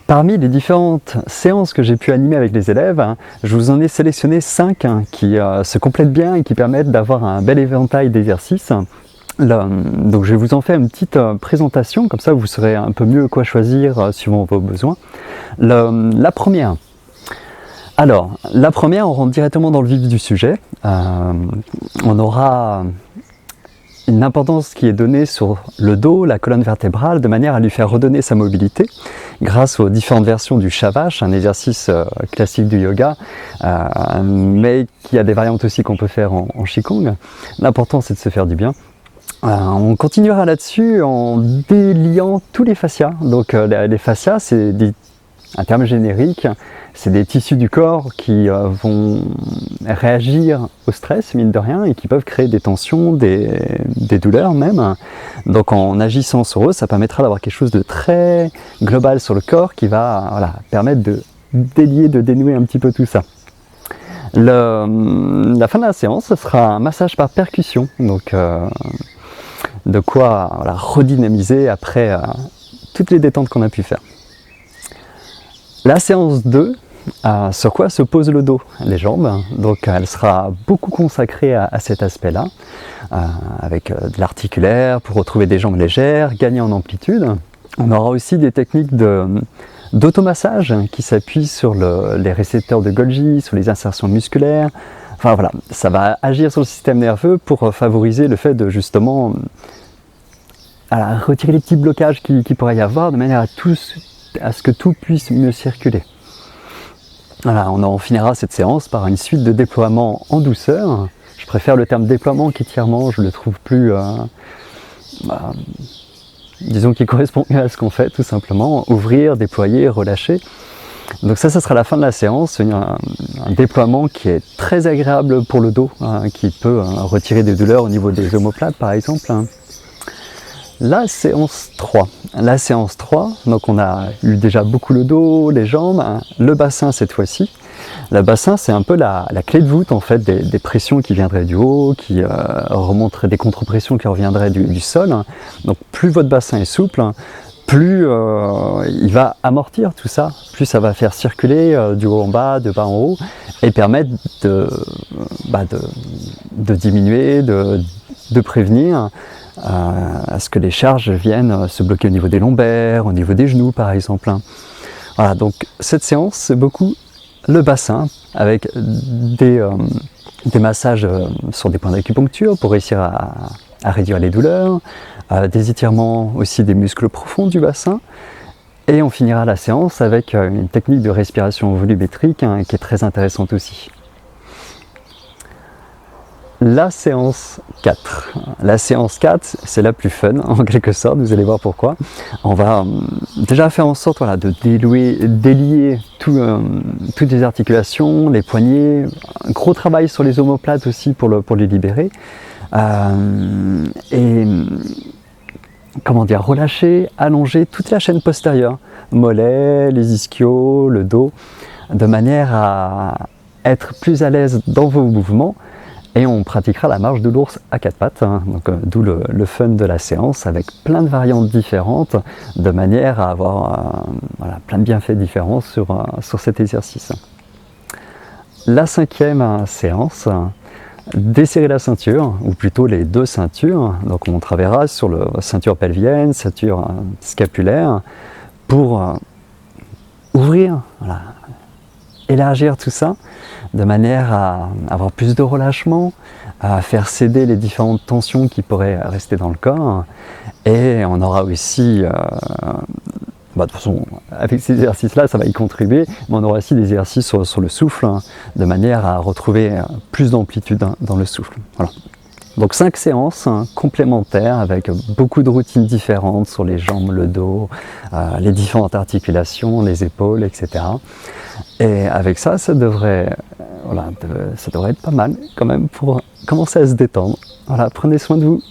Parmi les différentes séances que j'ai pu animer avec les élèves, je vous en ai sélectionné 5 qui se complètent bien et qui permettent d'avoir un bel éventail d'exercices. Donc je vais vous en faire une petite présentation, comme ça vous saurez un peu mieux quoi choisir suivant vos besoins. La première, on rentre directement dans le vif du sujet. On aura une importance qui est donnée sur le dos, la colonne vertébrale, de manière à lui faire redonner sa mobilité grâce aux différentes versions du Shavash, un exercice classique du yoga, mais qui a des variantes aussi qu'on peut faire en Qigong. L'important c'est de se faire du bien. On continuera là-dessus en déliant tous les fascias. Donc les fascias, c'est un terme générique, c'est des tissus du corps qui vont réagir au stress, mine de rien, et qui peuvent créer des tensions, des douleurs même. Donc en agissant sur eux, ça permettra d'avoir quelque chose de très global sur le corps qui va permettre de délier, de dénouer un petit peu tout ça. La fin de la séance, ce sera un massage par percussion, donc de quoi redynamiser après toutes les détentes qu'on a pu faire. La séance 2, sur quoi se pose le dos, les jambes, donc elle sera beaucoup consacrée à cet aspect-là, avec de l'articulaire pour retrouver des jambes légères, gagner en amplitude. On aura aussi des techniques d'automassage qui s'appuient sur les récepteurs de Golgi, sur les insertions musculaires. Enfin voilà, ça va agir sur le système nerveux pour favoriser le fait de justement retirer les petits blocages qu'il pourrait y avoir de manière à ce que tout puisse mieux circuler. Voilà, on en finira cette séance par une suite de déploiements en douceur. Je préfère le terme déploiement qu'étirement, je le trouve plus, disons qu'il correspond mieux à ce qu'on fait tout simplement. Ouvrir, déployer, relâcher. Donc ça sera la fin de la séance, un déploiement qui est très agréable pour le dos, qui peut retirer des douleurs au niveau des omoplates par exemple. La séance 3, donc on a eu déjà beaucoup le dos, les jambes, le bassin cette fois-ci. Le bassin c'est un peu la clé de voûte en fait des pressions qui viendraient du haut, qui remonteraient des contre-pressions qui reviendraient du sol. Donc plus votre bassin est souple, plus il va amortir tout ça, plus ça va faire circuler du haut en bas, de bas en haut, et permettre de diminuer, de prévenir à ce que les charges viennent se bloquer au niveau des lombaires, au niveau des genoux par exemple. Voilà, donc cette séance c'est beaucoup le bassin avec des massages sur des points d'acupuncture pour réussir à réduire les douleurs, des étirements aussi des muscles profonds du bassin, et on finira la séance avec une technique de respiration volumétrique qui est très intéressante aussi. La séance 4. La séance 4, c'est la plus fun en quelque sorte, vous allez voir pourquoi. On va déjà faire en sorte de délier toutes les articulations, les poignets, un gros travail sur les omoplates aussi pour les libérer. Et relâcher, allonger toute la chaîne postérieure, mollets, les ischios, le dos, de manière à être plus à l'aise dans vos mouvements. Et on pratiquera la marche de l'ours à 4 pattes, donc d'où le fun de la séance, avec plein de variantes différentes, de manière à avoir plein de bienfaits différents sur cet exercice. La 5e séance, desserrer la ceinture, ou plutôt les deux ceintures. Donc on travaillera sur la ceinture pelvienne, ceinture scapulaire, pour ouvrir, élargir tout ça, de manière à avoir plus de relâchement, à faire céder les différentes tensions qui pourraient rester dans le corps. Et on aura aussi, de toute façon, avec ces exercices-là, ça va y contribuer, mais on aura aussi des exercices sur le souffle, de manière à retrouver plus d'amplitude dans le souffle. Voilà. Donc 5 séances complémentaires avec beaucoup de routines différentes sur les jambes, le dos, les différentes articulations, les épaules, etc. Et avec ça, ça devrait être pas mal quand même pour commencer à se détendre. Voilà, prenez soin de vous.